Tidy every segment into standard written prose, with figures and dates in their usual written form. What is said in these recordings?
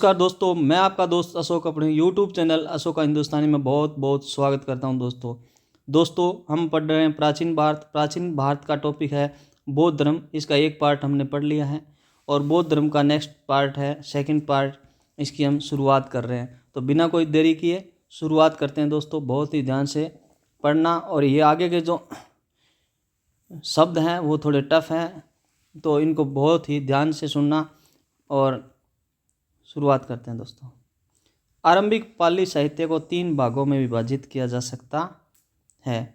नमस्कार दोस्तों, मैं आपका दोस्त अशोक अपने YouTube चैनल अशोक का हिंदुस्तानी में बहुत बहुत स्वागत करता हूं। दोस्तों हम पढ़ रहे हैं प्राचीन भारत का टॉपिक है बौद्ध धर्म। इसका एक पार्ट हमने पढ़ लिया है और बौद्ध धर्म का नेक्स्ट पार्ट है सेकंड पार्ट, इसकी हम शुरुआत कर रहे हैं। तो बिना कोई देरी किए शुरुआत करते हैं दोस्तों। बहुत ही ध्यान से पढ़ना और ये आगे के जो शब्द हैं वो थोड़े टफ हैं, तो इनको बहुत ही ध्यान से सुनना। और शुरुआत करते हैं दोस्तों। आरंभिक पाली साहित्य को 3 भागों में विभाजित किया जा सकता है।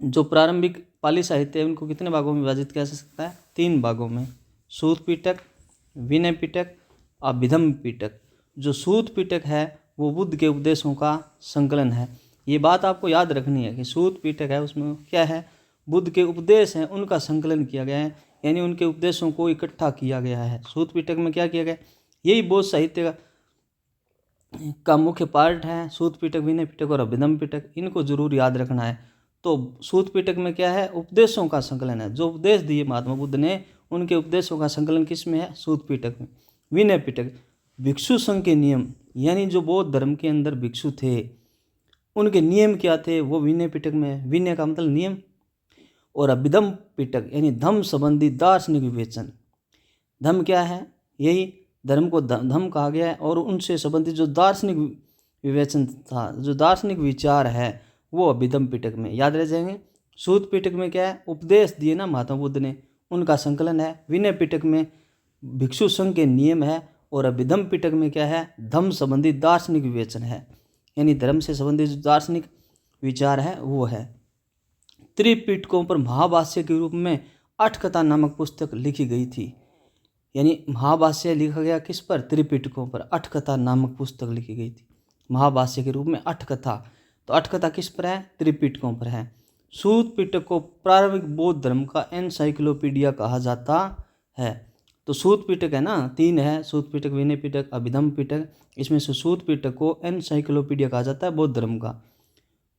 जो प्रारंभिक पाली साहित्य है उनको कितने भागों में विभाजित किया जा सकता है? 3 भागों में। सूत पिटक, विनय पिटक, अभिधम पिटक। जो सूत पिटक है वो बुद्ध के उपदेशों का संकलन है। ये बात आपको याद रखनी है कि सूत पिटक है उसमें क्या है, बुद्ध के उपदेश हैं उनका संकलन किया गया है, यानी उनके उपदेशों को इकट्ठा किया गया है। सूत पिटक में क्या किया गया? यही बौद्ध साहित्य का मुख्य पार्ट है। सूत पिटक, विनय पिटक और अभिधम पिटक, इनको जरूर याद रखना है। तो सूत पिटक में क्या है? उपदेशों का संकलन है। जो उपदेश दिए महात्मा बुद्ध ने उनके उपदेशों का संकलन किस में है? सूत पिटक में। विनय पिटक भिक्षु संघ के नियम, यानी जो बौद्ध धर्म के अंदर भिक्षु थे उनके नियम क्या थे, वो विनय पिटक में है। विनय का मतलब नियम। और अभिधम पिटक यानी धम्म संबंधी दार्शनिक विवेचन। धम्म क्या है? यही धर्म को धम्म कहा गया है। और उनसे संबंधित जो दार्शनिक विवेचन था, जो दार्शनिक विचार है, वो अभिधम पिटक में याद रह जाएंगे। सूत पिटक में क्या है? उपदेश दिए ना महात्मा बुद्ध ने, उनका संकलन है। विनय पिटक में भिक्षु संघ के नियम है। और अभिधम पिटक में क्या है? धम्म संबंधी दार्शनिक विवेचन है, यानी धर्म से संबंधित जो दार्शनिक विचार है वो है। त्रिपिटकों पर महाभाष्य के रूप में अट्ठकथा नामक पुस्तक लिखी गई थी। यानी महाभाष्य लिखा गया किस पर? त्रिपिटकों पर। अट्ठकथा नामक पुस्तक लिखी गई थी महाभाष्य के रूप में, अट्ठकथा। तो अट्ठकथा किस पर है? त्रिपिटकों पर है। सूत पिटक को प्रारंभिक बौद्ध धर्म का एनसाइक्लोपीडिया कहा जाता है। तो सूत पिटक है ना, 3 है, सूत पिटक, विनय पिटक, अभिधम पिटक। इसमें से सूत पिटक को एनसाइक्लोपीडिया कहा जाता है बौद्ध धर्म का।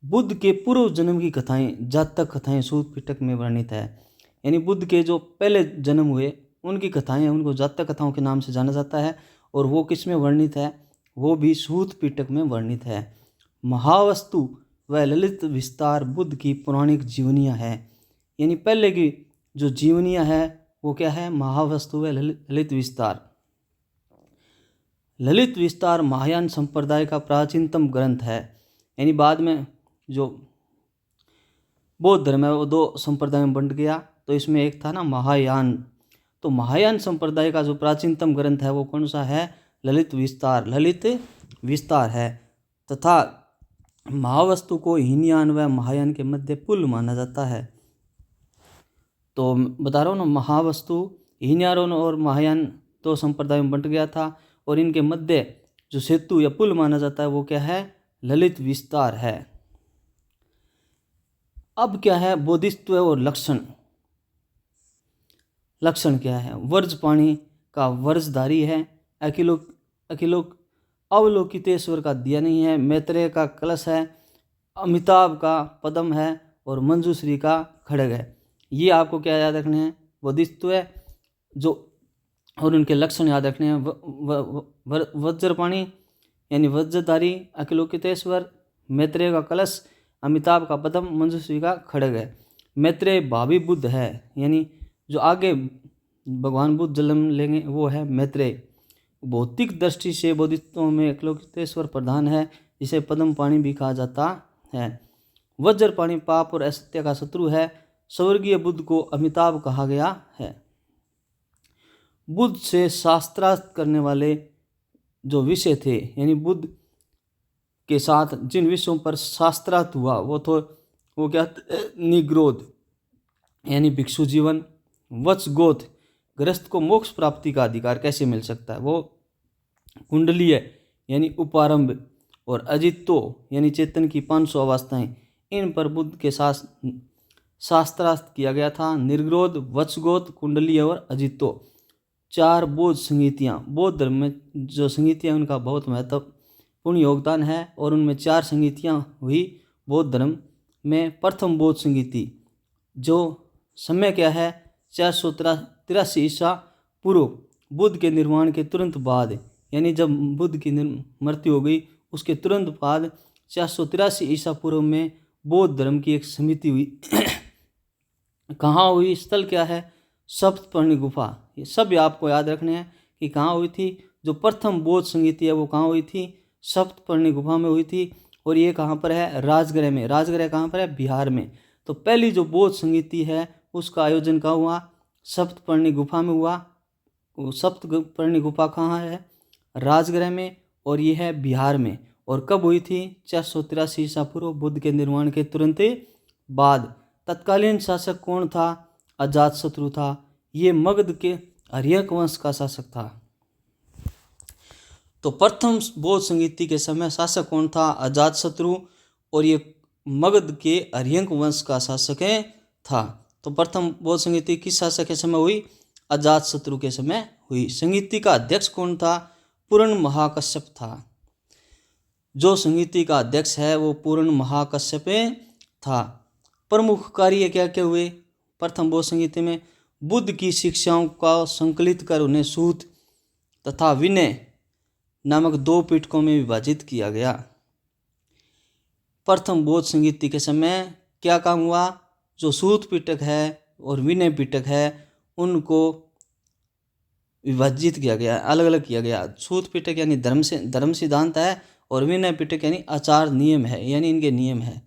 बुद्ध के पूर्व जन्म की कथाएं, जातक कथाएं सूत पिटक में वर्णित है। यानी बुद्ध के जो पहले जन्म हुए उनकी कथाएं, उनको जातक कथाओं के नाम से जाना जाता है। और वो किस में वर्णित है? वो भी सूत पिटक में वर्णित है। महावस्तु व ललित विस्तार बुद्ध की पौराणिक जीवनियाँ है। यानी पहले की जो जीवनियाँ है वो क्या है? महावस्तु व ललित विस्तार। ललित विस्तार महायान संप्रदाय का प्राचीनतम ग्रंथ है। यानी बाद में जो बौद्ध धर्म है वो 2 संप्रदाय में बंट गया। तो इसमें एक था ना महायान। तो महायान संप्रदाय का जो प्राचीनतम ग्रंथ है वो कौन सा है? ललित विस्तार है। तथा महावस्तु को हीनयान व महायान के मध्य पुल माना जाता है। तो बता रहा हूँ ना, महावस्तु, हीनयान और महायान 2 संप्रदाय में बंट गया था। और इनके मध्य जो सेतु या पुल माना जाता है वो क्या है? ललित विस्तार है। अब क्या है? बोधित्व और लक्षण। लक्षण क्या है? वर्ज पाणी का वर्जधारी है। अवलोकितेश्वर का दिया नहीं है। मैत्रेय का कलश है। अमिताभ का पद्म है। और मंजूश्री का खड़ग है। ये आपको क्या याद रखने हैं? बोधित्व जो और उनके लक्षण याद रखने हैं। वज्रपाणी यानी वज्रधारी, अवलोकितेश्वर, मैत्रेय का कलश, अमिताभ का पद्म, मंजूश्री का खड़ग है। मैत्रेय भावी बुद्ध है, यानी जो आगे भगवान बुद्ध जन्म लेंगे वो है मैत्रेय। भौतिक दृष्टि से बोधित्वों में अवलोकितेश्वर प्रधान है, जिसे पद्म पाणी भी कहा जाता है। वज्रपाणी पाप और असत्य का शत्रु है। स्वर्गीय बुद्ध को अमिताभ कहा गया है। बुद्ध से शास्त्रार्थ करने वाले जो विषय थे, यानी बुद्ध के साथ जिन विषयों पर शास्त्रार्थ हुआ वो क्या? निग्रोध यानी भिक्षु जीवन, वत्सगोथ गृहस्थ को मोक्ष प्राप्ति का अधिकार कैसे मिल सकता है, वो कुंडलीय यानी उपारंभ, और अजितो यानी चेतन की 500 अवस्थाएं, इन पर बुद्ध के साथ शास्त्रार्थ किया गया था। निर्ग्रोध, वत्सगोथ, कुंडलीय और अजितो 4 बौद्ध संगीतियाँ। बौद्ध धर्म में जो संगीतियाँ उनका बहुत महत्वपूर्ण योगदान है। और उनमें 4 संगीतियाँ हुई बौद्ध धर्म में। प्रथम बौद्ध संगीति जो समय क्या है? 483 ईसा पूर्व बुद्ध के निर्वाण के तुरंत बाद, यानी जब बुद्ध की मृत्यु हो गई उसके तुरंत बाद 483 ईसा पूर्व में बौद्ध धर्म की एक समिति हुई। कहाँ हुई, स्थल क्या है, सप्तपर्णी गुफा। ये सब आपको याद रखने हैं कि कहाँ हुई थी। जो प्रथम बौद्ध समिति है वो कहाँ हुई थी, सप्तपर्णी गुफा में हुई थी। और ये कहाँ पर है, राजगृह में। राजगृह कहाँ पर है, बिहार में। तो पहली जो बौद्ध समिति है उसका आयोजन कहाँ हुआ, सप्तपर्णी गुफा में हुआ। सप्तपर्णी गुफा कहाँ है, राजगृह में, और ये है बिहार में। और कब हुई थी, 483 ईसा पूर्व, बुद्ध के निर्वाण के तुरंत बाद। तत्कालीन शासक कौन था, अजातशत्रु था। ये मगध के हर्यक वंश का शासक था। तो प्रथम बौद्ध संगीति के समय शासक कौन था, अजातशत्रु, और ये मगध के हर्यक वंश का शासक था। तो प्रथम बौद्ध संगीति किस शासक के समय हुई, अजातशत्रु के समय हुई। संगीति का अध्यक्ष कौन था, पूर्ण महाकश्यप था। जो संगीति का अध्यक्ष है वो पूर्ण महाकश्यप था। प्रमुख कार्य क्या क्या हुए प्रथम बौद्ध संगीति में, बुद्ध की शिक्षाओं का संकलित कर उन्हें सूत तथा विनय नामक 2 पिटकों में विभाजित किया गया। प्रथम बौद्ध संगीति के समय क्या काम हुआ, जो सूत पिटक है और विनय पिटक है उनको विभाजित किया गया, अलग अलग किया गया। सूत पिटक यानी धर्म सिद्धांत है, और विनय पिटक यानी आचार नियम है, यानी इनके नियम है।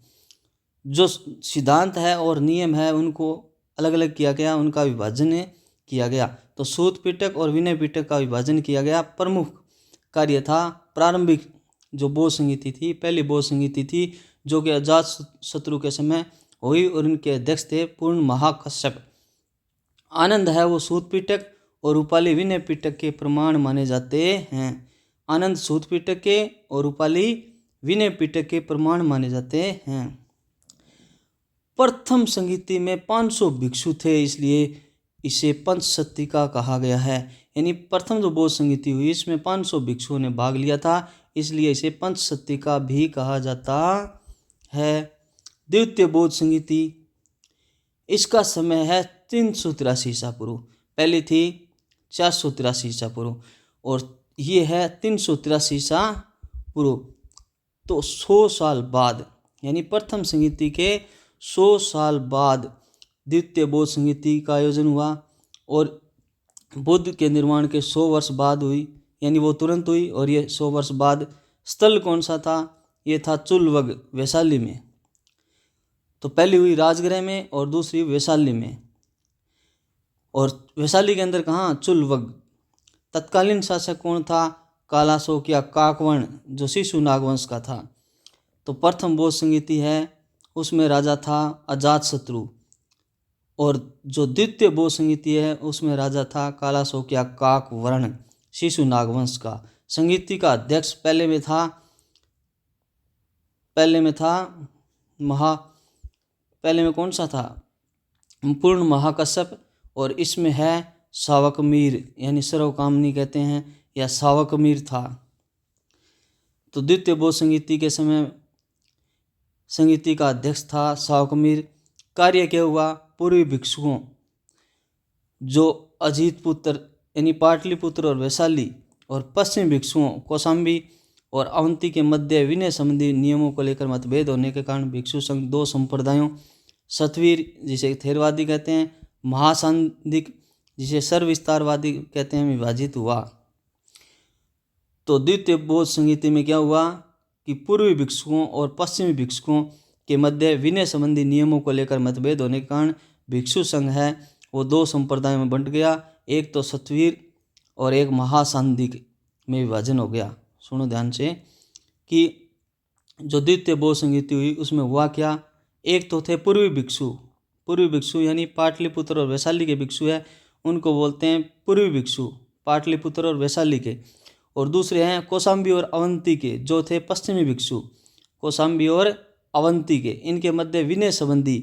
जो सिद्धांत है और नियम है उनको अलग अलग किया गया, उनका विभाजन किया गया। तो सूत पिटक और विनय पिटक का विभाजन किया गया। प्रमुख कार्य था, प्रारंभिक जो बौद्ध संगीति थी, पहली बौद्ध संगीति थी जो कि अजातशत्रु के समय हुई, और उनके अध्यक्ष थे पूर्ण महाकश्यप। आनंद है वो सूत पिटक और रूपाली विनय पिटक के प्रमाण माने जाते हैं। आनंद सूत पिटक के और रूपाली विनय पिटक के प्रमाण माने जाते हैं। प्रथम संगीति में 500 भिक्षु थे, इसलिए इसे पंचशतीका कहा गया है। यानी प्रथम जो बौद्ध संगीति हुई इसमें 500 भिक्षुओं ने भाग लिया था, इसलिए इसे पंचशतीका भी कहा जाता है। द्वितीय बौद्ध संगीति, इसका समय है 383 ईसा पूर्व। पहली थी 483 ईसा पूर्व और ये है 383 ईसा पूर्व। तो 100 साल बाद, यानी प्रथम संगीति के 100 साल बाद द्वितीय बौद्ध संगीति का आयोजन हुआ, और बुद्ध के निर्वाण के 100 वर्ष बाद हुई, यानी वो तुरंत हुई। और ये 100 वर्ष बाद स्थल कौन सा था, ये था चुलवग, वैशाली में। तो पहली हुई राजगृह में और दूसरी वैशाली में। और वैशाली के अंदर कहाँ, चुलवग। तत्कालीन शासक कौन था, कालाशोक या काकवर्ण, जो शिशु नागवंश का था। तो प्रथम बौद्ध संगीति है उसमें राजा था अजातशत्रु, और जो द्वितीय बौद्ध संगीति है उसमें राजा था कालाशोक या काकवर्ण, शिशु नागवंश का। संगीति का अध्यक्ष पहले में कौन सा था, पूर्ण महाकश्यप, और इसमें है सावकमीर, यानी सर्वकामनी कहते हैं, या सावकमीर था। तो द्वितीय बौद्ध संगीति के समय संगीति का अध्यक्ष था सावकमीर। कार्य क्या हुआ, पूर्वी भिक्षुओं जो अजीत पुत्र यानी पाटलिपुत्र और वैशाली, और पश्चिमी भिक्षुओं कौशाम्बी और अवंती के मध्य विनय संबंधी नियमों को लेकर मतभेद होने के कारण भिक्षु संघ 2 संप्रदायों, सतवीर जिसे थेरवादी कहते हैं, महासांदिक जिसे सर्वविस्तारवादी कहते हैं, विभाजित हुआ। तो द्वितीय बौद्ध संगीति में क्या हुआ कि पूर्वी भिक्षुओं और पश्चिमी भिक्षुओं के मध्य विनय संबंधी नियमों को लेकर मतभेद होने के कारण भिक्षु संघ है वो 2 संप्रदायों में बंट गया, एक तो सतवीर और एक महासांदिक में विभाजन हो गया। सुनो ध्यान से कि जो द्वितीय बौद्ध संगीति हुई उसमें हुआ क्या, एक तो थे पूर्वी भिक्षु यानी पाटलिपुत्र और वैशाली के भिक्षु है, उनको बोलते हैं पूर्वी भिक्षु, पाटलिपुत्र और वैशाली के। और दूसरे हैं कौशाम्बी और अवंती के, जो थे पश्चिमी भिक्षु, कौशाम्बी और अवंती के। इनके मध्य विनय संबंधी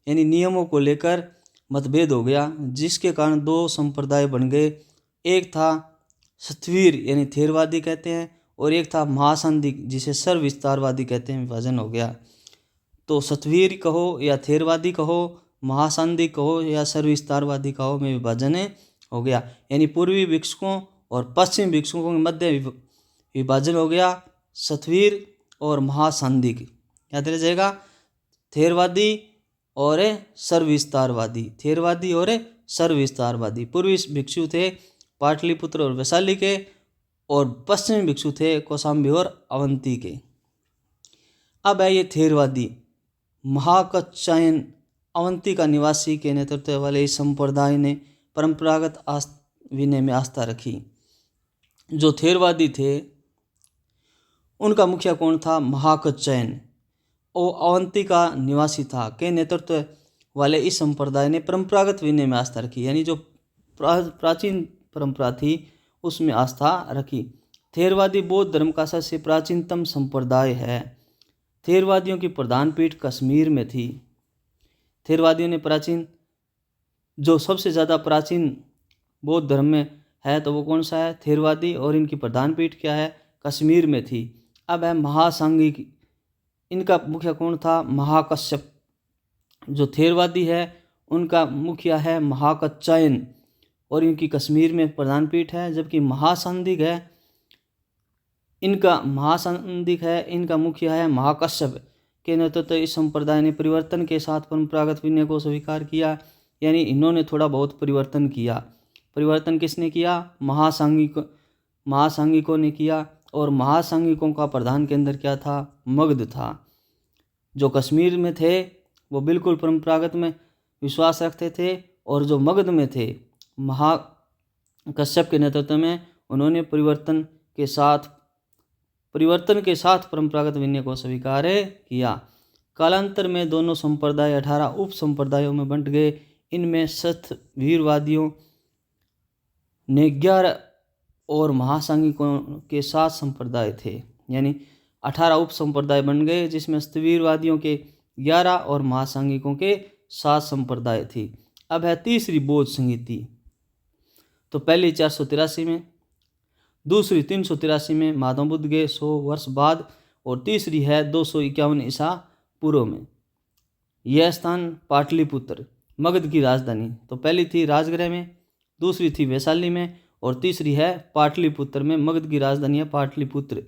यानी नियमों को लेकर मतभेद हो गया, जिसके कारण 2 संप्रदाय बन गए। एक था सतवीर यानी थेरवादी कहते हैं, और एक था महासांदिक जिसे सर्वविस्तारवादी कहते हैं, विभाजन हो गया। तो सतवीर कहो या थेरवादी कहो, महासांदिक कहो या सर्वविस्तारवादी कहो, में विभाजन हो गया, यानी पूर्वी भिक्षुकों और पश्चिमी भिक्षुकों के मध्य विभाजन हो गया सतवीर और महासांदिक। याद रह जाएगा, थेरवादी और सर्वविस्तारवादी, थेरवादी और सर्वविस्तारवादी। पूर्वी भिक्षु थे पाटलिपुत्र और वैशाली के, और पश्चिमी भिक्षु थे कौशाम्बी और अवंती के। अब है ये थेरवादी। महाकच्चायन अवंती का निवासी के नेतृत्व वाले इस संप्रदाय ने परंपरागत विनय में आस्था रखी। जो थेरवादी थे उनका मुखिया कौन था? महाकच्चायन, वो अवंती का निवासी था। के नेतृत्व वाले इस संप्रदाय ने परंपरागत विनय में आस्था रखी, यानी जो प्राचीन परंपरा थी उसमें आस्था रखी। थेरवादी बौद्ध धर्म का सबसे प्राचीनतम संप्रदाय है। थेरवादियों की प्रधान पीठ कश्मीर में थी। थेरवादियों ने प्राचीन जो सबसे ज़्यादा प्राचीन बौद्ध धर्म में है तो वो कौन सा है? थेरवादी। और इनकी प्रधान पीठ क्या है? कश्मीर में थी। अब है महासांगिक। इनका मुखिया कौन था? महाकश्यप। जो थेरवादी है उनका मुखिया है महाकच्चायन और इनकी कश्मीर में प्रधान पीठ है। जबकि महासांदिक है इनका मुखिया है महाकश्यप। के नेतृत्व इस संप्रदाय ने परिवर्तन के साथ परंपरागत विनय को स्वीकार किया, यानी इन्होंने थोड़ा बहुत परिवर्तन किया। परिवर्तन किसने किया? महासांगिकों ने किया। और महासांगिकों का प्रधान केंद्र क्या था? मगध था। जो कश्मीर में थे वो बिल्कुल परंपरागत में विश्वास रखते थे, और जो मगध में थे महाकश्यप के नेतृत्व में उन्होंने परिवर्तन के साथ परंपरागत विनय को स्वीकार किया। कालांतर में दोनों संप्रदाय 18 उप संप्रदायों में बंट गए। इनमें सतवीरवादियों ने 11 और महासांगिकों के 7 संप्रदाय थे, यानी 18 उप संप्रदाय बन गए, जिसमें सतवीरवादियों के 11 और महासांगिकों के 7 संप्रदाय थी। अब है तीसरी बौद्ध संगीति। तो पहली 483 में, दूसरी 383 में महात्मा बुद्ध के 100 वर्ष बाद, और तीसरी है 251 ईसा पूर्व में। यह स्थान पाटलिपुत्र, मगध की राजधानी। तो पहली थी राजगृह में, दूसरी थी वैशाली में, और तीसरी है पाटलिपुत्र में। मगध की राजधानी है पाटलिपुत्र,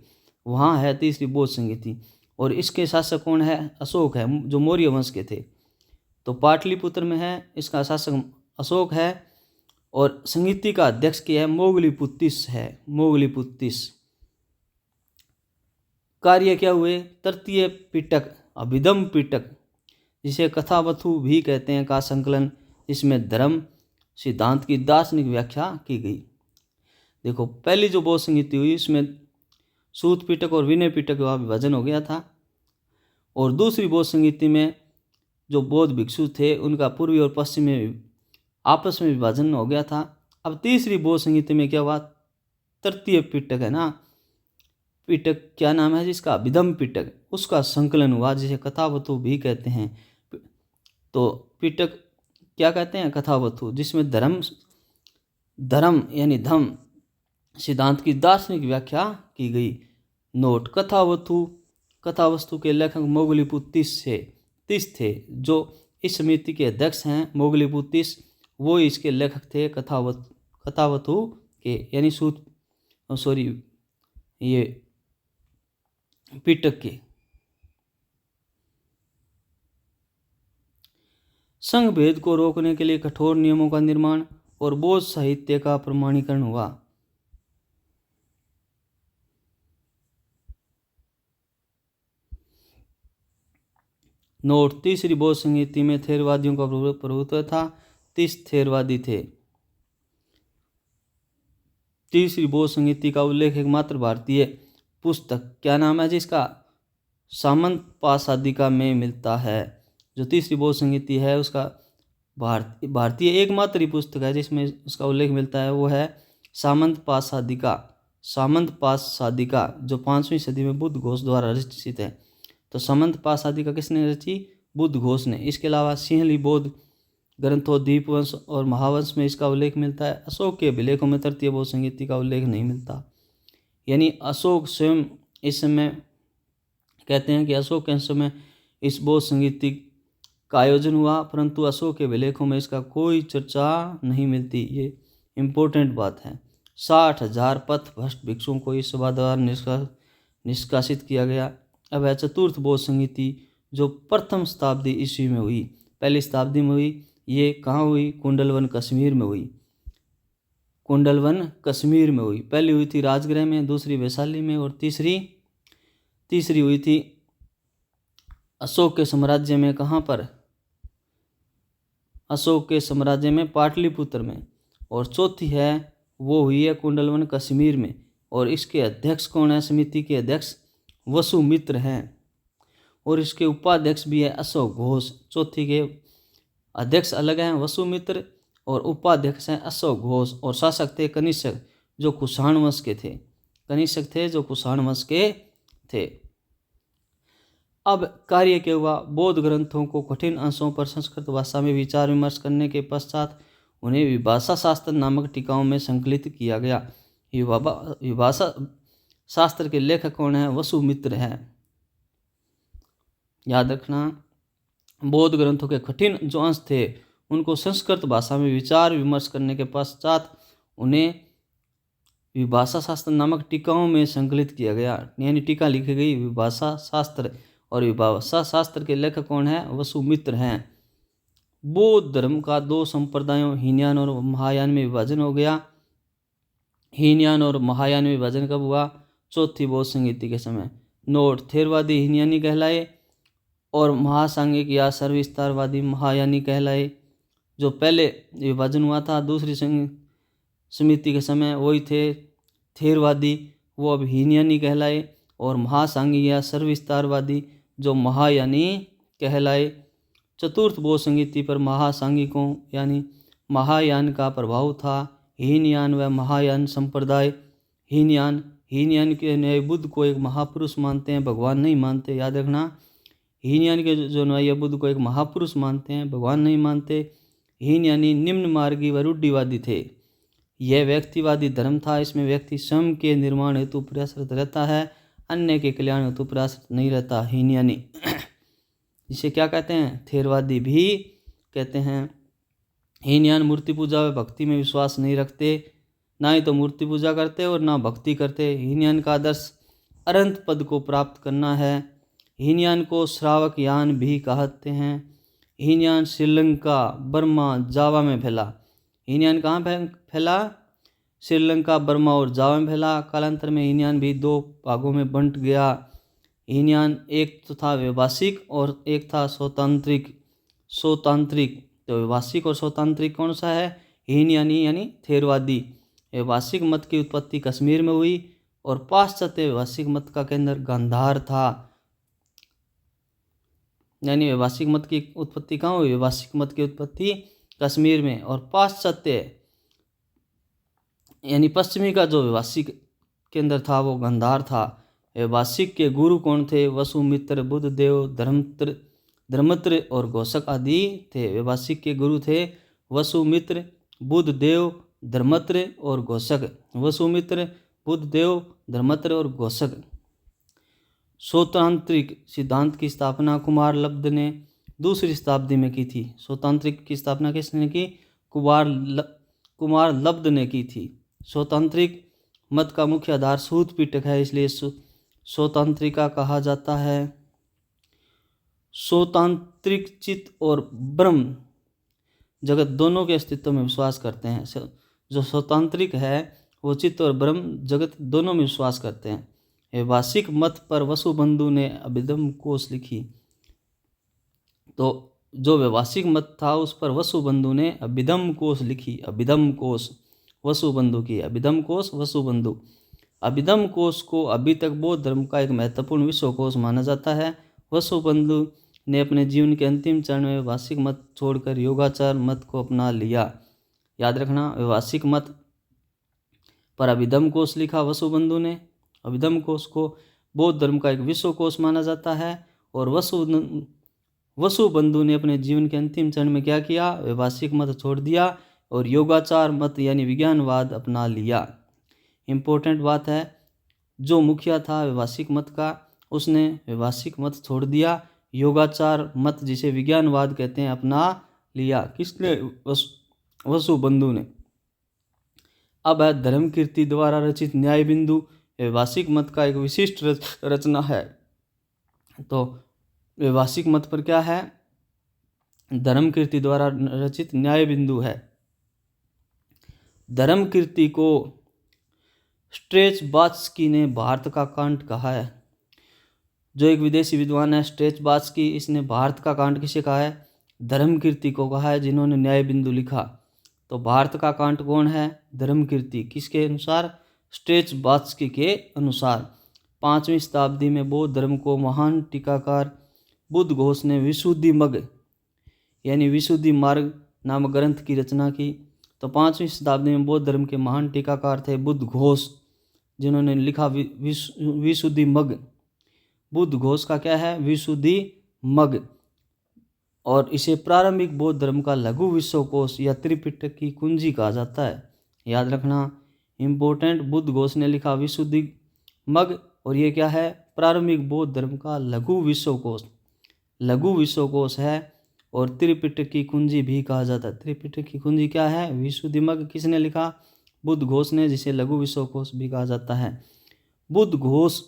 वहाँ है तीसरी बौद्ध संगीति। और इसके शासक कौन है? अशोक है, जो मौर्य वंश के थे। तो पाटलिपुत्र में है, इसका शासक अशोक है। और संगीति का अध्यक्ष क्या है? मोगलीपुत्तिस है, मोगलीपुत्तिस। कार्य क्या हुए? तृतीय पिटक, अभिधम पिटक, जिसे कथावथु भी कहते हैं, का संकलन, इसमें धर्म सिद्धांत की दार्शनिक व्याख्या की गई। देखो, पहली जो बौद्ध संगीति हुई इसमें सूत पिटक और विनय पिटक का विभाजन हो गया था। और दूसरी बौद्ध संगीति में जो बौद्ध भिक्षु थे उनका पूर्वी और पश्चिमी में आपस में विभाजन हो गया था। अब तीसरी बौद्ध संगीति में क्या हुआ? तृतीय पिटक है ना, पिटक क्या नाम है जिसका? अभिधम पिटक, उसका संकलन हुआ, जिसे कथावथु भी कहते हैं। तो पिटक क्या कहते हैं? कथावथु, जिसमें धर्म यानी धम्म सिद्धांत की दार्शनिक व्याख्या की गई। नोट: कथावस्तु के लेखक मोगलीपुत्तिस थे, जो इस समिति के अध्यक्ष हैं। मोगलीपुत्तिस वो इसके लेखक थे कथावस्तु के, यानी ये पिटक के। संघ भेद को रोकने के लिए कठोर नियमों का निर्माण और बौद्ध साहित्य का प्रमाणीकरण हुआ। नोट: तीसरी बौद्ध संगीति में थेरवादियों का प्रभुत्व था। 30 थेरवादी थे। तीसरी बौद्ध संगीति का उल्लेख एकमात्र भारतीय पुस्तक क्या नाम है जिसका? सामंतपाशादिका में मिलता है। जो तीसरी बौद्ध संगीति है उसका भारतीय एकमात्र ही पुस्तक है जिसमें उसका उल्लेख मिलता है, वो है सामंतपाशादिका। जो 5वीं सदी में बुद्ध घोष द्वारा रचित है। तो सामंतपाशादिका किसने रची? बुद्ध घोष ने। इसके अलावा सिंहली बौद्ध ग्रंथों, दीपवंश और महावंश में इसका उल्लेख मिलता है। अशोक के अभिलेखों में तृतीय बौद्ध संगीति का उल्लेख नहीं मिलता। यानी अशोक स्वयं इस समय कहते हैं कि अशोक के समय इस बौद्ध संगीति का आयोजन हुआ, परंतु अशोक के अभिलेखों में इसका कोई चर्चा नहीं मिलती। इम्पोर्टेंट बात है। 60,000 पथ भ्रष्ट भिक्षुओं को इस सभा द्वारा निष्कासित किया गया। अब है चतुर्थ बौद्ध संहिता, जो प्रथम शताब्दी ईस्वी में हुई, पहली शताब्दी में हुई। ये कहाँ हुई? कुंडलवन कश्मीर में हुई। कुंडलवन कश्मीर में हुई। पहली हुई थी राजगृह में, दूसरी वैशाली में, और तीसरी हुई थी अशोक के साम्राज्य में। कहाँ पर? अशोक के साम्राज्य में, पाटलिपुत्र में। और चौथी है वो हुई है कुंडलवन कश्मीर में। और इसके अध्यक्ष कौन है? समिति के अध्यक्ष वसुमित्र हैं। और इसके उपाध्यक्ष भी है अशोक घोष। चौथी के अध्यक्ष अलग हैं, वसुमित्र, और उपाध्यक्ष हैं अशोक घोष। और शासक थे कनिष्क, जो कुषाण वंश के थे। कनिष्क थे जो कुषाण वंश के थे। अब कार्य क्या हुआ? बौद्ध ग्रंथों को कठिन अंशों पर संस्कृत भाषा में विचार विमर्श करने के पश्चात उन्हें विभाषा शास्त्र नामक टीकाओं में संकलित किया गया। विभाषा शास्त्र के लेखक कौन है? वसुमित्र है। याद रखना, बौद्ध ग्रंथों के कठिन जो अंश थे उनको संस्कृत भाषा में विचार विमर्श करने के पश्चात उन्हें विभाषा शास्त्र नामक टीकाओं में संकलित किया गया, यानी टीका लिखी गई विभाषा शास्त्र। और विभाषा शास्त्र के लेखक कौन है? वसुमित्र हैं। बौद्ध धर्म का दो संप्रदायों हीनयान और महायान में विभाजन हो गया। हीनयान और महायान में विभाजन कब हुआ? चौथी बौद्ध संहिता के समय। नोट: थेरवादी हीनयानी कहलाए और महासांगिक या सर्वविस्तारवादी महायानी कहलाए। जो पहले विभाजन हुआ था दूसरी समिति के समय, वही थे थेरवादी, वो अब हीनयानी कहलाए। और महासांगिक या सर्वविस्तारवादी जो महायानी कहलाए। चतुर्थ बौद्ध संहिता पर महासांगिकों यानी महायान का प्रभाव था। हीनयान व महायान संप्रदाय। हीनयान के न्याय बुद्ध को एक महापुरुष मानते हैं, भगवान नहीं मानते। याद रखना, हीनयान के जो न्याय बुद्ध को एक महापुरुष मानते हैं, भगवान नहीं मानते। हीनयानी निम्न मार्गी व रूढ़िवादी थे। यह व्यक्तिवादी धर्म था। इसमें व्यक्ति स्वयं के निर्माण हेतु प्रयासरत रहता है, अन्य के कल्याण हेतु प्रयासरत नहीं रहता। हीनयानी जिसे क्या कहते हैं? थेरवादी भी कहते हैं। हीनयान मूर्ति पूजा व भक्ति में विश्वास नहीं रखते, ना ही तो मूर्ति पूजा करते और ना भक्ति करते। हीनयान का आदर्श अनंत पद को प्राप्त करना है। हीनयान को श्रावक यान भी कहते हैं। हीनयान श्रीलंका, बर्मा, जावा में फैला। हीनयान कहाँ फैला? श्रीलंका, बर्मा और जावा में फैला। कालांतर में हीनयान भी दो भागों में बंट गया। हीनयान एक तो था वैभाषिक और एक था स्वतांत्रिक। तो वैभाषिक और स्वतांत्रिक कौन सा है? हीनयानी यानी थेरवादी। वैभाषिक मत की उत्पत्ति कश्मीर में हुई और पाश्चात्य वैभाषिक मत का केंद्र गांधार था। यानी वैभाषिक मत की उत्पत्ति कहाँ हुई? वैभाषिक मत की उत्पत्ति कश्मीर में। और पाश्चात्य यानी पश्चिमी का जो वैभाषिक केंद्र था वो गांधार था। वैभाषिक के गुरु कौन थे? वसुमित्र, बुद्धदेव, धर्मत्र और घोषक आदि थे। वैभाषिक के गुरु थे वसुमित्र, बुद्धदेव, धर्मत्र और घोषक। वसुमित्र, बुद्धदेव, धर्मत्र और घोषक। स्वतांत्रिक सिद्धांत की स्थापना कुमार लब्ध ने दूसरी शताब्दी में की थी। स्वतांत्रिक की स्थापना किसने की? कुमार लब्ध ने की थी। स्वतांत्रिक मत का मुख्य आधार सूत पिटक है, इसलिए स्वतांत्रिका कहा जाता है। स्वतांत्रिक चित्त और ब्रह्म जगत दोनों के अस्तित्व में विश्वास करते हैं। जो स्वतांत्रिक है वो चित्त और ब्रह्म जगत दोनों में विश्वास करते हैं। वैभाषिक मत पर वसुबंधु ने अभिधम कोश लिखी। तो जो वैभाषिक मत था उस पर वसुबंधु ने अभिधम कोश लिखी। अभिधम कोश वसुबंधु की, अभिधम कोश वसुबंधु। अभिधम कोश को अभी तक बौद्ध धर्म का एक महत्वपूर्ण विश्वकोश माना जाता है। वसुबंधु ने अपने जीवन के अंतिम चरण में वैभाषिक मत छोड़कर योगाचार मत को अपना लिया। याद रखना, वैभाषिक मत पर अभिधम कोश लिखा वसुबंधु ने। अभिधम कोश को बौद्ध धर्म का एक विश्वकोश माना जाता है। और वसुबंधु ने अपने जीवन के अंतिम चरण में क्या किया? वैभाषिक मत छोड़ दिया और योगाचार मत यानी विज्ञानवाद अपना लिया। इम्पोर्टेंट बात है, जो मुखिया था वैभाषिक मत का उसने वैभाषिक मत छोड़ दिया, योगाचार मत जिसे विज्ञानवाद कहते हैं अपना लिया। किसने? वसुबंधु ने। अब है धर्मकीर्ति द्वारा रचित न्याय बिंदु, वैभाषिक मत का एक विशिष्ट रचना है। तो वैभाषिक मत पर क्या है? धर्मकीर्ति द्वारा रचित न्याय बिंदु है। धर्मकीर्ति को स्ट्रेचबात्स्की ने भारत का कांट कहा है। जो एक विदेशी विद्वान है स्ट्रेचबात्स्की, इसने भारत का कांट किसे कहा है? धर्मकीर्ति को कहा है, जिन्होंने न्याय बिंदु लिखा। तो भारत का कांट कौन है? धर्मकीर्ति। किसके अनुसार? स्ट्रेचबात्स्की के अनुसार। 5वीं शताब्दी में बौद्ध धर्म को महान टीकाकार बुद्ध घोष ने विशुद्धि मग यानी विशुद्धि मार्ग नामक ग्रंथ की रचना की। तो 5वीं शताब्दी में बौद्ध धर्म के महान टीकाकार थे बुद्ध घोष, जिन्होंने लिखा विशुद्धि मग। बुद्ध घोष का क्या है? विशुद्धि मग। और इसे प्रारंभिक बौद्ध धर्म का लघु विश्वकोश या त्रिपिटक की कुंजी कहा जाता है। याद रखना इम्पोर्टेंट, बुद्ध घोष ने लिखा विशुद्धि मग, और ये क्या है? प्रारंभिक बौद्ध धर्म का लघु विश्वकोश। लघु विश्वकोश है और त्रिपिटक की कुंजी भी कहा जाता है। त्रिपिटक की कुंजी क्या है? विशुद्धि मग। किसने लिखा? बुद्ध घोष ने, जिसे लघु विश्वकोश भी कहा जाता है। बुद्ध घोष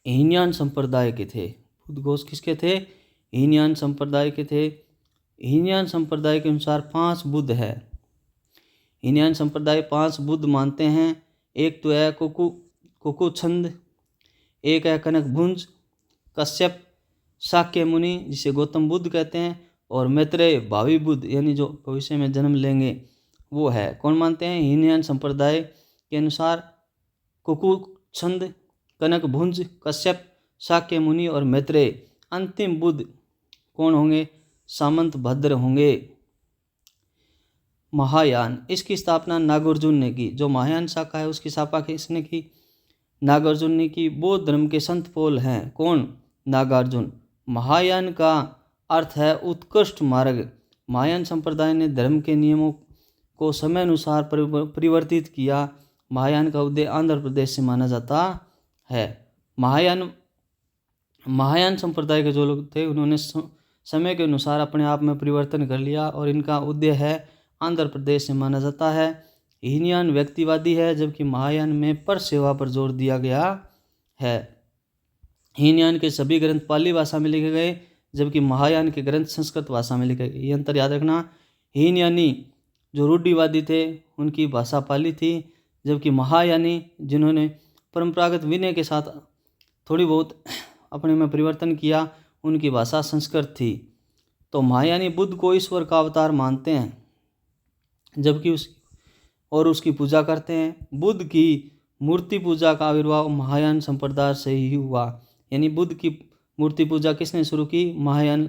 हीनयान संप्रदाय के थे। बुद्ध घोष किसके थे? हीनयान संप्रदाय के थे। हीनयान संप्रदाय के अनुसार 5 बुद्ध है। हीनयान संप्रदाय 5 बुद्ध मानते हैं। एक तो है कुकुछंद, एक है कनकभुंज, कश्यप, शाक्य मुनि जिसे गौतम बुद्ध कहते हैं, और मैत्रेय भावी बुद्ध यानी जो भविष्य में जन्म लेंगे वो है। कौन मानते हैं? हीनयान संप्रदाय के अनुसार कुकुछंद, कनकभुंज, कश्यप, शाक्य मुनि और मैत्रेय। अंतिम बुद्ध कौन होंगे? सामंत भद्र होंगे। महायान, इसकी स्थापना नागार्जुन ने की। जो महायान शाखा है उसकी स्थापना किसने की? नागार्जुन ने की। बौद्ध धर्म के संत पोल हैं। कौन? नागार्जुन। महायान का अर्थ है उत्कृष्ट मार्ग। महायान संप्रदाय ने धर्म के नियमों को समय अनुसार परिवर्तित किया। महायान का उदय आंध्र प्रदेश से माना जाता है। महायान संप्रदाय के जो लोग थे उन्होंने समय के अनुसार अपने आप में परिवर्तन कर लिया और इनका उदय है आंध्र प्रदेश से माना जाता है। हीनयान व्यक्तिवादी है, जबकि महायान में पर सेवा पर जोर दिया गया है। हीनयान के सभी ग्रंथ पाली भाषा में लिखे गए, जबकि महायान के ग्रंथ संस्कृत भाषा में लिखे गए। ये अंतर याद रखना। हीनयानी जो रूढ़िवादी थे उनकी भाषा पाली थी, जबकि महायानी जिन्होंने परंपरागत विनय के साथ थोड़ी बहुत अपने में परिवर्तन किया उनकी भाषा संस्कृत थी। तो महायानी बुद्ध को ईश्वर का अवतार मानते हैं, जबकि उसकी पूजा करते हैं। बुद्ध की मूर्ति पूजा का आविर्भाव महायान संप्रदाय से ही हुआ। यानी बुद्ध की मूर्ति पूजा किसने शुरू की? महायान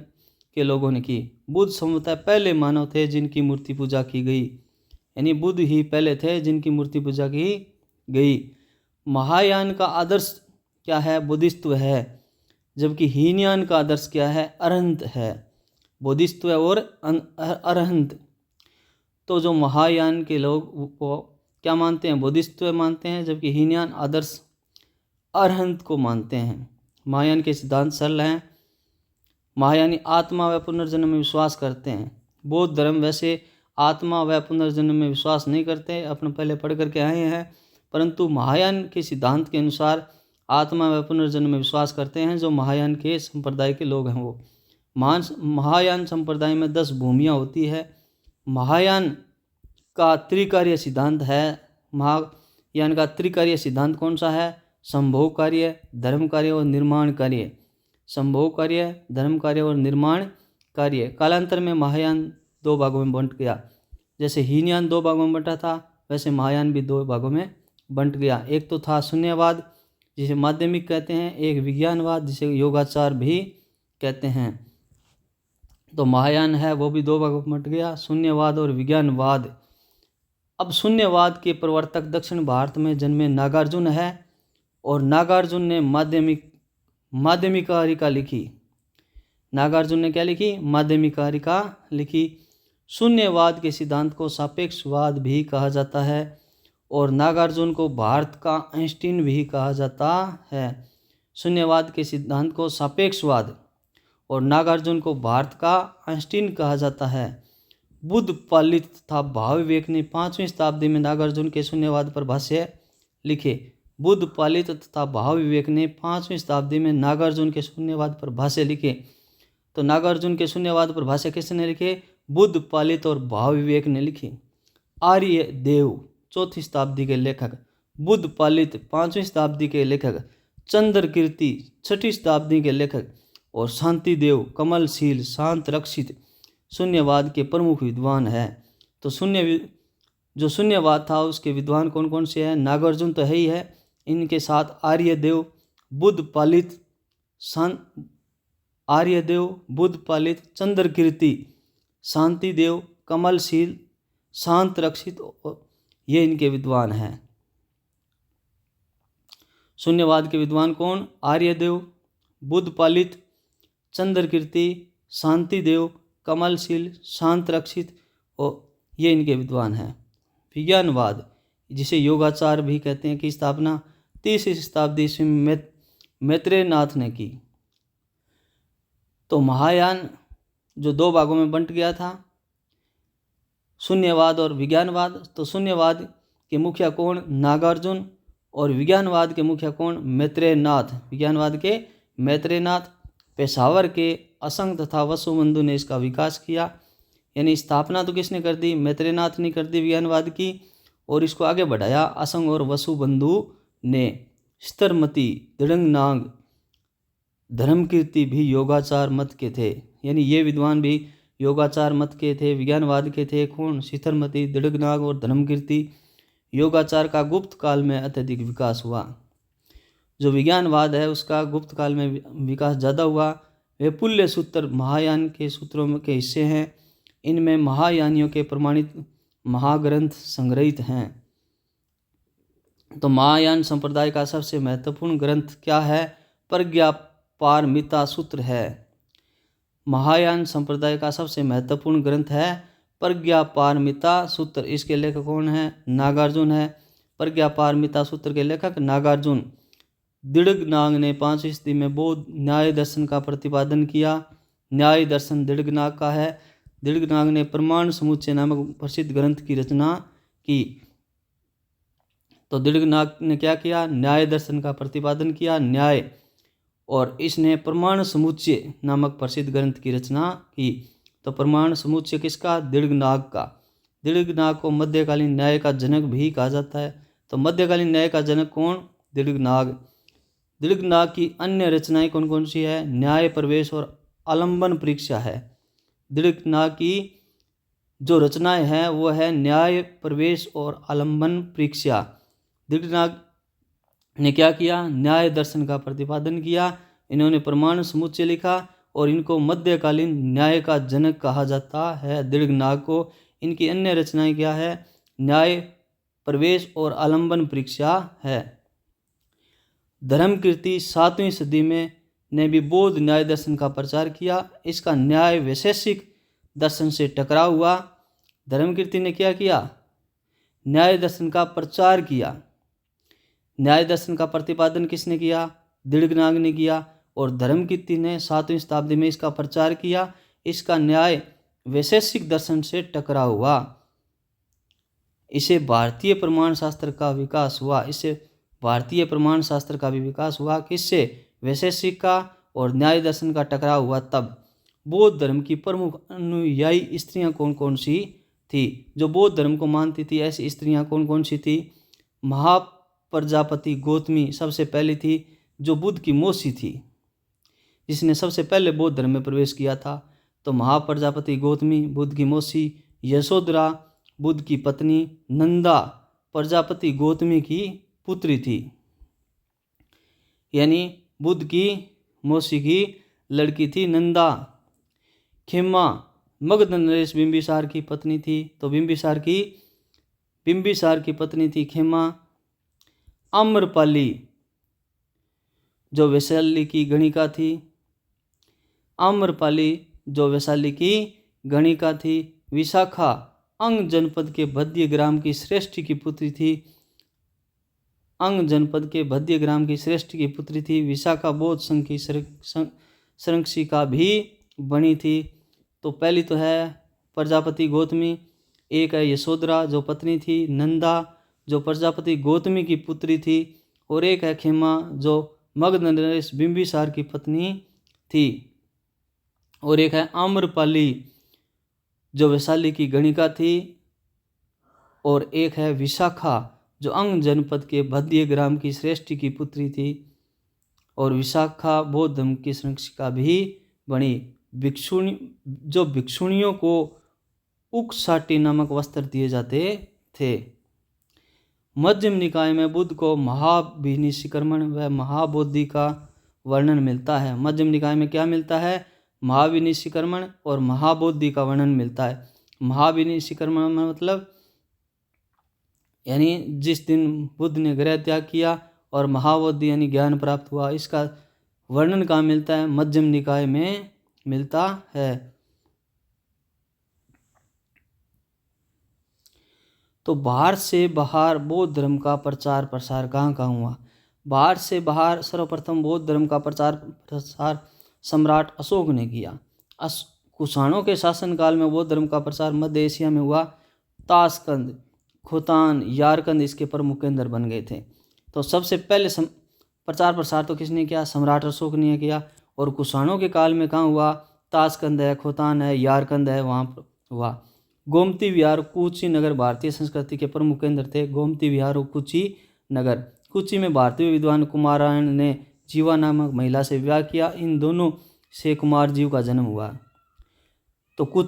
के लोगों ने की। बुद्ध संभवतः पहले मानव थे जिनकी मूर्ति पूजा की गई। यानी बुद्ध ही पहले थे जिनकी मूर्ति पूजा की गई। महायान का आदर्श क्या है? बुद्धित्व है, जबकि हीनयान का आदर्श क्या है? अरहंत है। बोधित्व और अरहंत। तो जो महायान के लोग वो क्या मानते हैं? बोधित्व मानते हैं, जबकि हीनयान आदर्श अरहंत को मानते हैं। महायान के सिद्धांत सरल हैं। महायानी आत्मा व पुनर्जन्म में विश्वास करते हैं। बौद्ध धर्म वैसे आत्मा व पुनर्जन्म में विश्वास नहीं करते, अपने पहले पढ़ करके आए हैं, परंतु महायान के सिद्धांत के अनुसार आत्मा व पुनर्जन्म में विश्वास करते हैं। जो महायान के संप्रदाय के लोग हैं वो महायान संप्रदाय में 10 भूमियाँ होती है। महायान का त्रिकार्य सिद्धांत है। महायान का त्रिकार्य सिद्धांत कौन सा है? संभोग कार्य, धर्म कार्य और निर्माण कार्य। संभोग कार्य, धर्म कार्य और निर्माण कार्य। कालांतर में महायान 2 भागों में बंट गया। जैसे हीनयान 2 भागों में बंटा था, वैसे महायान भी 2 भागों में बंट गया। एक तो था शून्यवाद जिसे माध्यमिक कहते हैं, एक विज्ञानवाद जिसे योगाचार भी कहते हैं। तो महायान है वो भी 2 भागों में बंट गया, शून्यवाद और विज्ञानवाद। अब शून्यवाद के प्रवर्तक दक्षिण भारत में जन्मे नागार्जुन है, और नागार्जुन ने माध्यमिकारिका लिखी। नागार्जुन ने क्या लिखी? माध्यमिकारिका लिखी। शून्यवाद के सिद्धांत को सापेक्षवाद भी कहा जाता है, और नागार्जुन को भारत का आइंस्टीन भी कहा जाता है। शून्यवाद के सिद्धांत को सापेक्षवाद और नागार्जुन को भारत का आइंस्टीन कहा जाता है। बुद्ध पालित तथा भाव विवेक ने 5वीं शताब्दी में नागार्जुन के शून्यवाद पर भाष्य लिखे। बुद्ध पालित तथा भाव विवेक ने 5वीं शताब्दी में नागार्जुन के शून्यवाद पर भाष्य लिखे। तो नागार्जुन के शून्यवाद पर भाष्य किसने लिखे? बुद्ध पालित और भाव विवेक ने लिखे। आर्य देव 4वीं शताब्दी के लेखक, बुद्ध पालित 5वीं शताब्दी के लेखक, चंद्र कीर्ति 6वीं शताब्दी के लेखक और शांति देव कमलशील शांत रक्षित शून्यवाद के प्रमुख विद्वान है। तो जो शून्यवाद था उसके विद्वान कौन कौन से हैं? नागार्जुन तो है ही है, इनके साथ आर्यदेव, बुद्ध पालित, चंद्र कीर्ति, शांति देव, कमलशील, शांत रक्षित, ये इनके विद्वान हैं। शून्यवाद के विद्वान कौन? आर्यदेव, बुद्ध पालित, चंद्र कीर्ति, शांति देव, कमलशील, शांत रक्षित, और ये इनके विद्वान हैं। विज्ञानवाद, जिसे योगाचार भी कहते हैं, की स्थापना 30वीं शताब्दी ईस्वी में मैत्रेय नाथ ने की। तो महायान जो 2 भागों में बंट गया था, शून्यवाद और विज्ञानवाद। तो शून्यवाद के मुखिया कौन? नागार्जुन। और विज्ञानवाद के मुखिया कौन? मैत्रेय नाथ। विज्ञानवाद के मैत्रेय नाथ। पेशावर के असंग तथा वसुबंधु ने इसका विकास किया। यानी स्थापना तो किसने कर दी? मैत्रेय नाथ ने कर दी विज्ञानवाद की, और इसको आगे बढ़ाया असंग और वसुबंधु ने। स्तरमती, दृढ़नाग, धर्मकीर्ति भी योगाचार मत के थे। यानी ये विद्वान भी योगाचार मत के थे, विज्ञानवाद के थे। कौन? स्तरमती, दृढ़नाग और धर्मकीर्ति। योगाचार का गुप्त काल में अत्यधिक विकास हुआ। जो विज्ञानवाद है उसका गुप्त काल में विकास ज़्यादा हुआ। वे पुल्य सूत्र महायान के सूत्रों के हिस्से हैं। इनमें महायानियों के प्रमाणित महाग्रंथ संग्रहित हैं। तो महायान संप्रदाय का सबसे महत्वपूर्ण ग्रंथ क्या है? प्रज्ञापारमिता सूत्र है। महायान संप्रदाय का सबसे महत्वपूर्ण ग्रंथ है प्रज्ञापारमिता सूत्र। इसके लेखक कौन है? नागार्जुन है। प्रज्ञापारमिता सूत्र के लेखक नागार्जुन। दृढ़नाग ने 5वीं सदी में बौद्ध न्याय दर्शन का प्रतिपादन किया। न्याय दर्शन दृढ़नाग का है। दृढ़नाग ने प्रमाण समुच्चय नामक प्रसिद्ध ग्रंथ की रचना की। तो दृढ़नाग ने क्या किया? न्याय दर्शन का प्रतिपादन किया, न्याय, और इसने प्रमाण समुच्चय नामक प्रसिद्ध ग्रंथ की रचना की। तो प्रमाण समुच्चय किसका? दृढ़नाग का। दृढ़नाग को मध्यकालीन न्याय का जनक भी कहा जाता है। तो मध्यकालीन न्याय का जनक कौन? दृढ़नाग। दृढ़नाग की अन्य रचनाएं कौन कौन सी है? न्याय प्रवेश और आलंबन परीक्षा है। दृढ़नाग की जो रचनाएं हैं वो है न्याय प्रवेश और आलंबन परीक्षा। दृढ़नाग ने क्या किया? न्याय दर्शन का प्रतिपादन किया। इन्होंने प्रमाण समुच्चय लिखा और इनको मध्यकालीन न्याय का जनक कहा जाता है दृढ़नाग को। इनकी अन्य रचनाएं क्या है? न्याय प्रवेश और आलंबन परीक्षा है। धर्मकीर्ति 7वीं सदी में ने भी बौद्ध न्याय दर्शन का प्रचार किया। इसका न्याय वैशेषिक दर्शन से टकराव हुआ। धर्मकीर्ति ने क्या किया? न्याय दर्शन का प्रचार किया। न्याय दर्शन का प्रतिपादन किसने किया? दृढ़नाग ने किया। और धर्मकीर्ति ने 7वीं शताब्दी में इसका प्रचार किया। इसका न्याय वैशेषिक दर्शन से टकराव हुआ। इसे भारतीय प्रमाण शास्त्र का विकास हुआ। इससे भारतीय प्रमाण शास्त्र का भी विकास हुआ। किससे? वैशेषिक का और न्याय दर्शन का टकराव हुआ तब। बौद्ध धर्म की प्रमुख अनुयायी स्त्रियां कौन कौन सी थी? जो बौद्ध धर्म को मानती थी ऐसी स्त्रियां कौन कौन सी थी? महाप्रजापति गौतमी सबसे पहली थी, जो बुद्ध की मौसी थी, जिसने सबसे पहले बौद्ध धर्म में प्रवेश किया था। तो महाप्रजापति गौतमी बुद्ध की मौसी, यशोधरा बुद्ध की पत्नी, नंदा प्रजापति गौतमी की पुत्री थी। यानी बुद्ध की मौसी की लड़की थी नंदा। खेमा मगध नरेश बिंबिसार की पत्नी थी। तो बिंबिसार की पत्नी थी खेमा। आम्रपाली जो वैशाली की गणिका थी। आम्रपाली जो वैशाली की गणिका थी। विशाखा अंग जनपद के भद्य ग्राम की श्रेष्ठी की पुत्री थी। अंग जनपद के भद्य ग्राम की श्रेष्ठी की पुत्री थी। विशाखा बौद्ध संघ की संरक्षिका भी बनी थी। तो पहली तो है प्रजापति गौतमी, एक है यशोधरा जो पत्नी थी, नंदा जो प्रजापति गौतमी की पुत्री थी, और एक है खेमा जो मगध नरेश बिंबिसार की पत्नी थी, और एक है आम्रपाली जो वैशाली की गणिका थी, और एक है विशाखा जो अंग जनपद के भद्य ग्राम की श्रेष्ठी की पुत्री थी, और विशाखा बौद्ध धर्म की संरक्षिका भी बनी। भिक्षुणियों को उकसाटी नामक वस्त्र दिए जाते थे। मध्यम निकाय में बुद्ध को महाविनिशीकरण व महाबोधि का वर्णन मिलता है। मध्यम निकाय में क्या मिलता है? महाविनिशीकरण और महाबोधि का वर्णन मिलता है। महाविनिशीकरण में मतलब यानी जिस दिन बुद्ध ने गृह त्याग किया, और महाबोधि यानी ज्ञान प्राप्त हुआ, इसका वर्णन कहाँ मिलता है? मध्यम निकाय में मिलता है। तो भारत से बाहर बौद्ध धर्म का प्रचार प्रसार कहाँ हुआ? भारत से बाहर सर्वप्रथम बौद्ध धर्म का प्रचार प्रसार सम्राट अशोक ने किया। कुषाणों के शासनकाल में बौद्ध धर्म का प्रचार मध्य एशिया में हुआ। ताशकंद, खोतान, यारकंद इसके प्रमुख केंद्र बन गए थे। तो सबसे पहले प्रचार प्रसार तो किसने किया? सम्राट अशोक ने किया। और कुषाणों के काल में कहाँ हुआ? ताशकंद है, खोतान है, यारकंद है, वहाँ पर हुआ। गोमती विहार, कूची नगर भारतीय संस्कृति के प्रमुख केंद्र थे। गोमती विहार और कूची नगर। कूची में भारतीय विद्वान कुमारायण ने जीवा नामक महिला से विवाह किया। इन दोनों से कुमार जीव का जन्म हुआ। तो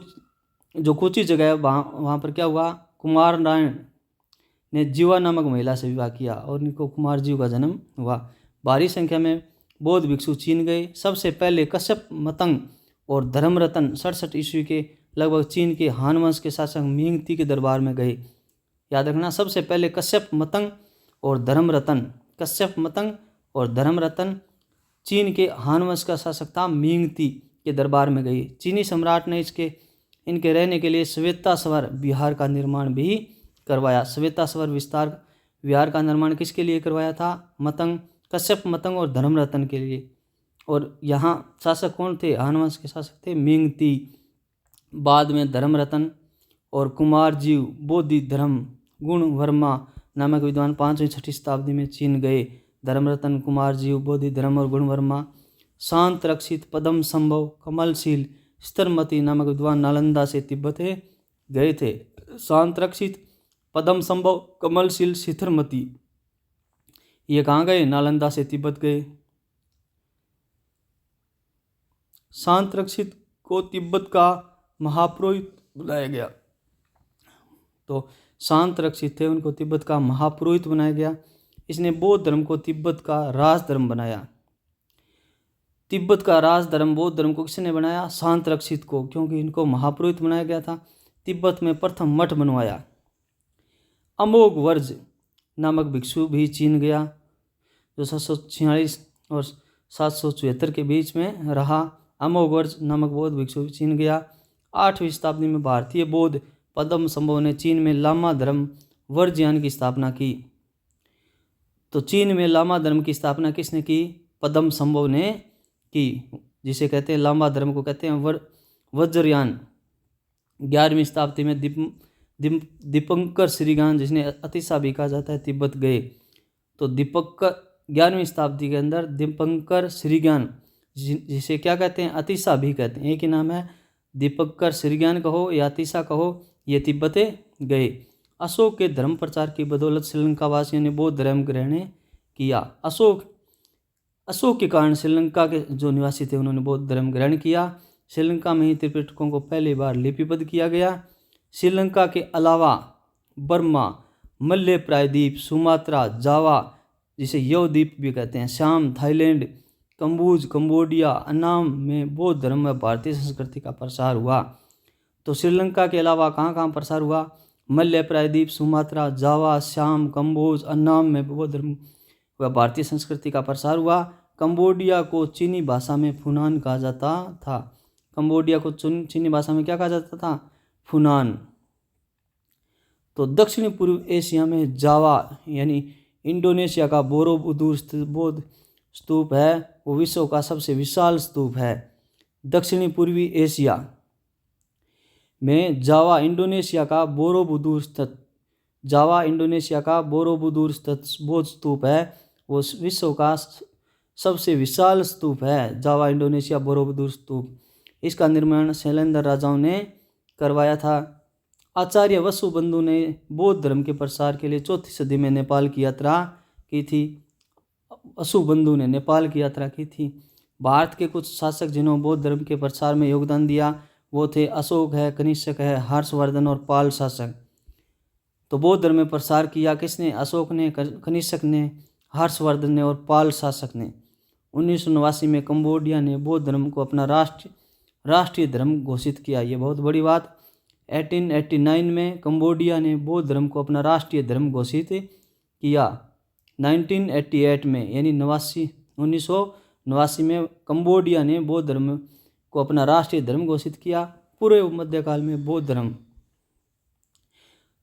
जो कूची जगह है वहाँ पर क्या हुआ? कुमारायण ने जीवा नामक महिला से विवाह किया और इनको कुमार जीव का जन्म हुआ। भारी संख्या में बौद्ध भिक्षु चीन गए। सबसे पहले कश्यप मतंग और धर्मरतन 67 ईस्वी के लगभग चीन के हान वंश के शासक मिंगती के दरबार में गए। याद रखना, सबसे पहले कश्यप मतंग और धर्मरतन चीन के हान वंश का शासक था मिंगती के दरबार में गए। चीनी सम्राट ने इनके रहने के लिए श्वेताश्वर विहार का निर्माण भी करवाया। श्वेताश्वर विहार का निर्माण किसके लिए करवाया था? कश्यप मतंग और धर्मरतन के लिए। और यहाँ शासक कौन थे? हान वंश के शासक थे मिंगती। बाद में धर्मरतन और कुमारजीव बोधि धर्म गुणवर्मा नामक विद्वान 5वीं-6वीं शताब्दी में चीन गए। धर्मरतन, कुमारजीव, बोधि धर्म और गुणवर्मा। शांत रक्षित, पदम संभव, कमलशील, स्थिरमती नामक विद्वान नालंदा से तिब्बत गए थे। शांत रक्षित, पदम संभव, कमलशील, स्थिरमती ये कहाँ गए? नालंदा से तिब्बत गए। शांत रक्षित को तिब्बत का महापुरोहित बनाया गया। तो शांत रक्षित थे, उनको तिब्बत का महापुरोहित बनाया गया। इसने बौद्ध धर्म को तिब्बत का राजधर्म बनाया। तिब्बत का राजधर्म बौद्ध धर्म को किसने बनाया? शांत रक्षित को, क्योंकि इनको महापुरोहित बनाया गया था। तिब्बत में प्रथम मठ बनवाया। अमोघ वर्ज नामक भिक्षु भी चीन गया, जो 746 और 774 के बीच में रहा। अमोघ वर्ज नामक बौद्ध भिक्षु चीन गया। 8वीं शताब्दी में भारतीय बौद्ध पद्म संभव ने चीन में लामा धर्म वर्जयान की स्थापना की। तो चीन में लामा धर्म की स्थापना किसने की? पद्म संभव ने की, जिसे कहते हैं लामा धर्म को कहते हैं वज्रयान। 11वीं शताब्दी में दीपंकर श्रीगान, जिसने अतिसा भी कहा जाता है, तिब्बत गए। तो 11वीं शताब्दी के अंदर दीपंकर श्रीज्ञान, जिसे क्या कहते हैं? अतिसा भी कहते हैं, एक ही नाम है। दीपंकर श्रीज्ञान कहो या अतिसा कहो, ये तिब्बत गए। अशोक के धर्म प्रचार की बदौलत श्रीलंका वासियों ने बौद्ध धर्म ग्रहण किया। अशोक के कारण श्रीलंका के जो निवासी थे उन्होंने बौद्ध धर्म ग्रहण किया। श्रीलंका में ही त्रिपिटकों को पहली बार लिपिबद्ध किया गया। श्रीलंका के अलावा बर्मा, मलय प्रायद्वीप, सुमात्रा, जावा, जिसे यव द्वीप भी कहते हैं, श्याम, थाईलैंड, कंबोज, कंबोडिया, अन्नाम में बौद्ध धर्म व भारतीय संस्कृति का प्रसार हुआ। तो श्रीलंका के अलावा कहाँ कहाँ प्रसार हुआ? मलय प्रायद्वीप, सुमात्रा, जावा, श्याम, कंबोज, अन्नाम में बौद्ध धर्म व भारतीय संस्कृति का प्रसार हुआ। कंबोडिया को चीनी भाषा में फुनान कहा जाता था। कंबोडिया को चीनी भाषा में क्या कहा जाता था? फुनान। तो दक्षिणी पूर्व एशिया में जावा यानी इंडोनेशिया का बोरोबुदुर स्थित बौद्ध स्तूप है, वो विश्व का सबसे विशाल स्तूप है। दक्षिणी पूर्वी एशिया में जावा इंडोनेशिया का बोरोबुदुर स्थित बौद्ध स्तूप है, वो विश्व का सबसे विशाल स्तूप है, जावा इंडोनेशिया बोरोबुदुर स्तूप। इसका निर्माण शैलेंद्र राजाओं ने करवाया था। आचार्य वसुबंधु ने बौद्ध धर्म के प्रसार के लिए 4वीं सदी में नेपाल की यात्रा की थी। वसुबंधु ने नेपाल की यात्रा की थी। भारत के कुछ शासक जिन्होंने बौद्ध धर्म के प्रसार में योगदान दिया वो थे अशोक है, कनिष्क है, हर्षवर्धन और पाल शासक। तो बौद्ध धर्म में प्रसार किया किसने? अशोक ने, कनिष्क ने, हर्षवर्धन ने और पाल शासक ने। 1989 में कंबोडिया ने बौद्ध धर्म को अपना राष्ट्रीय धर्म घोषित किया। ये बहुत बड़ी बात। 1889 में कंबोडिया ने बौद्ध धर्म को अपना राष्ट्रीय धर्म घोषित किया। 1988 में यानी 1989 में कंबोडिया ने बौद्ध धर्म को अपना राष्ट्रीय धर्म घोषित किया। पूरे मध्यकाल में बौद्ध धर्म।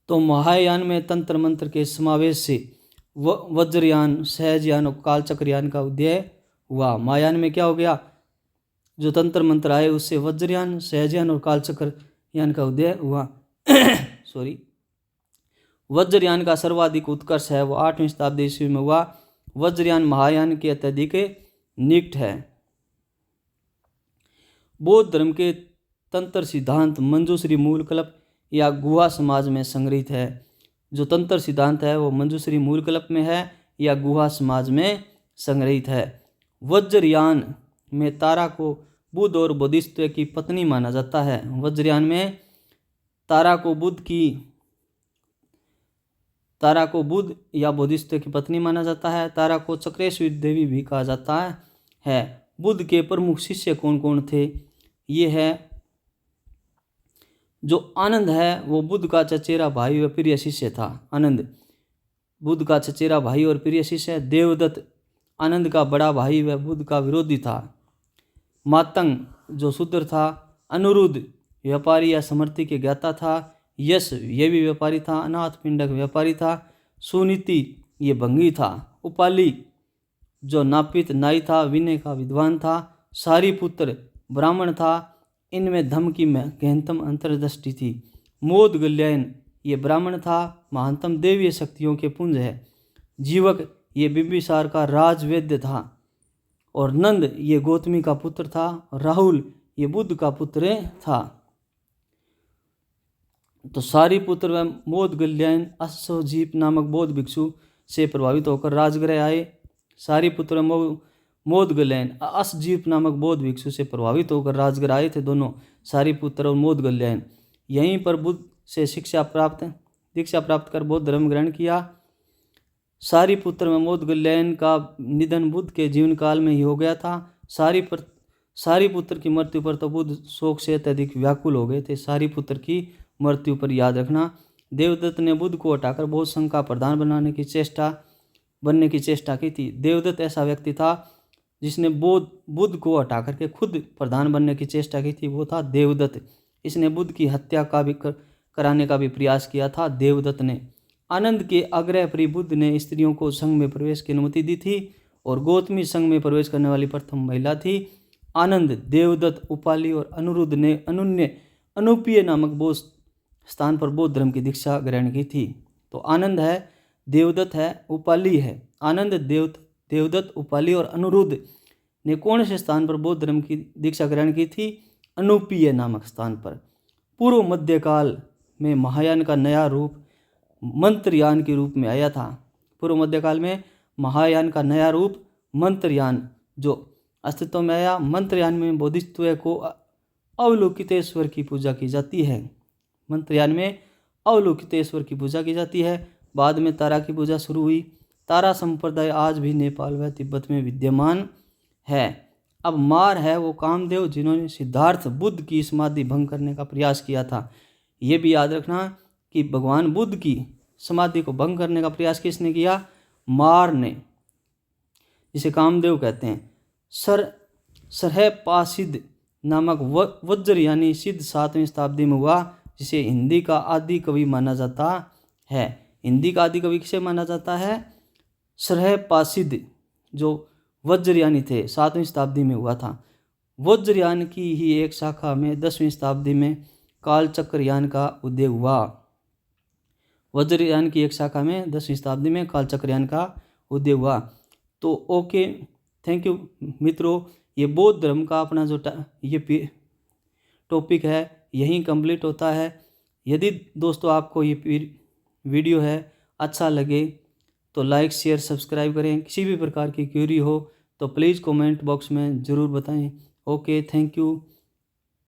तो महायान में तंत्र मंत्र के समावेश से वज्रयान, सहजयान और कालचक्रयान का उदय हुआ। महायान में क्या हो गया? जो तंत्र मंत्र आए उससे वज्रयान, सहजयान और कालचक्रयान का उदय हुआ। वज्रयान का सर्वाधिक उत्कर्ष है वो 8वीं शताब्दी ईस्वी में हुआ। वज्रयान महायान के अत्यधिक निकट है। बौद्ध धर्म के तंत्र सिद्धांत मंजूश्री मूलकल्प या गुहा समाज में संग्रहित है। जो तंत्र सिद्धांत है वो मंजूश्री मूलकल्प में है या गुहा समाज में संग्रहित है। वज्रयान में तारा को बुध और बोधिसत्व की पत्नी माना जाता है। वज्रयान में तारा को बुध या बोधिसत्व की पत्नी माना जाता है। तारा को चक्रेश्वरी देवी भी कहा जाता है। बुध के प्रमुख शिष्य कौन कौन थे? ये है जो आनंद है वो बुध का चचेरा भाई व प्रिय शिष्य था। आनंद बुध का चचेरा भाई और प्रिय शिष्य। देवदत्त आनंद का बड़ा भाई व बुध का विरोधी था। मातंग जो शूद्र था। अनुरुद्ध व्यापारी या समर्थी के ज्ञाता था। यश ये भी व्यापारी था। अनाथ पिंडक व्यापारी था। सुनीति ये भंगी था। उपाली जो नापित नाई था। विनय का विद्वान था। सारीपुत्र ब्राह्मण था। इनमें धम्म की गहनतम अंतर्दृष्टि थी। मोदगल्यायन ये ब्राह्मण था। महानतम देवीय शक्तियों के पुंज है। जीवक ये बिंबिसार का राजवेद्य था। और नंद ये गौतमी का पुत्र था। राहुल ये बुद्ध का पुत्र था। तो सारीपुत्र व मोदगल्यायन अश्वजीप नामक बौद्ध भिक्षु से प्रभावित होकर राजगृह आए। सारीपुत्र मोदगल्यायन अश्वजीप नामक बौद्ध भिक्षु से प्रभावित होकर राजगृह आए थे दोनों, सारीपुत्र और मोदगल्यायन। यहीं पर बुद्ध से दीक्षा प्राप्त कर बौद्ध धर्म ग्रहण किया। सारीपुत्र व मोदगल्यायन का निधन बुद्ध के जीवन काल में ही हो गया था। सारीपुत्र की मृत्यु पर तो बुद्ध शोक से अत्यधिक व्याकुल हो गए थे। सारीपुत्र की मृत्यु पर याद रखना देवदत्त ने बुद्ध को हटाकर बहुत संघ का प्रधान बनने की चेष्टा की थी। देवदत्त ऐसा व्यक्ति था जिसने बुद्ध को हटा करके खुद प्रधान बनने की चेष्टा की थी, वो था देवदत्त। इसने बुद्ध की हत्या का भी कराने का भी प्रयास किया था देवदत्त ने। आनंद के आग्रह पर बुद्ध ने स्त्रियों को संघ में प्रवेश की अनुमति दी थी और गौतमी संघ में प्रवेश करने वाली प्रथम महिला थी। आनंद, देवदत्त, उपाली और अनुरुद्ध ने अनुपीय नामक बौद्ध स्थान पर बौद्ध धर्म की दीक्षा ग्रहण की थी। तो आनंद है, देवदत्त है, उपाली है। आनंद, देवदत्त, उपाली और अनुरुद्ध ने कौन से स्थान पर बौद्ध धर्म की दीक्षा ग्रहण की थी? अनुपीय नामक स्थान पर। पूर्व मध्यकाल में महायान का नया रूप मंत्रयान के रूप में आया था। पूर्व मध्यकाल में महायान का नया रूप मंत्रयान जो अस्तित्व में आया। मंत्रयान में बोधिसत्व को अवलोकितेश्वर की पूजा की जाती है। मंत्रयान में अवलोकितेश्वर की पूजा की जाती है। बाद में तारा की पूजा शुरू हुई। तारा संप्रदाय आज भी नेपाल व तिब्बत में विद्यमान है। अब मार है वो कामदेव जिन्होंने सिद्धार्थ बुद्ध की समाधि भंग करने का प्रयास किया था। ये भी याद रखना कि भगवान बुद्ध की समाधि को भंग करने का प्रयास किसने किया? मार ने, जिसे कामदेव कहते हैं। सरहपासिद नामक वज्र यानी सिद्ध 7वीं शताब्दी में हुआ, जिसे हिंदी का आदि कवि माना जाता है। हिंदी का आदि कवि किसे माना जाता है? सरहपासिद जो वज्रयानी थे, 7वीं शताब्दी में हुआ था। वज्रयान की ही एक शाखा में 10वीं शताब्दी में कालचक्रयान का उदय हुआ। वज्रयान की एक शाखा में 10वीं शताब्दी में कालचक्रयान का उदय हुआ। तो ओके, थैंक यू मित्रों। ये बौद्ध धर्म का अपना जो ये टॉपिक है यहीं कंप्लीट होता है। यदि दोस्तों आपको ये वीडियो है अच्छा लगे तो लाइक शेयर सब्सक्राइब करें। किसी भी प्रकार की क्वेरी हो तो प्लीज़ कमेंट बॉक्स में ज़रूर बताएं। Okay, thank you.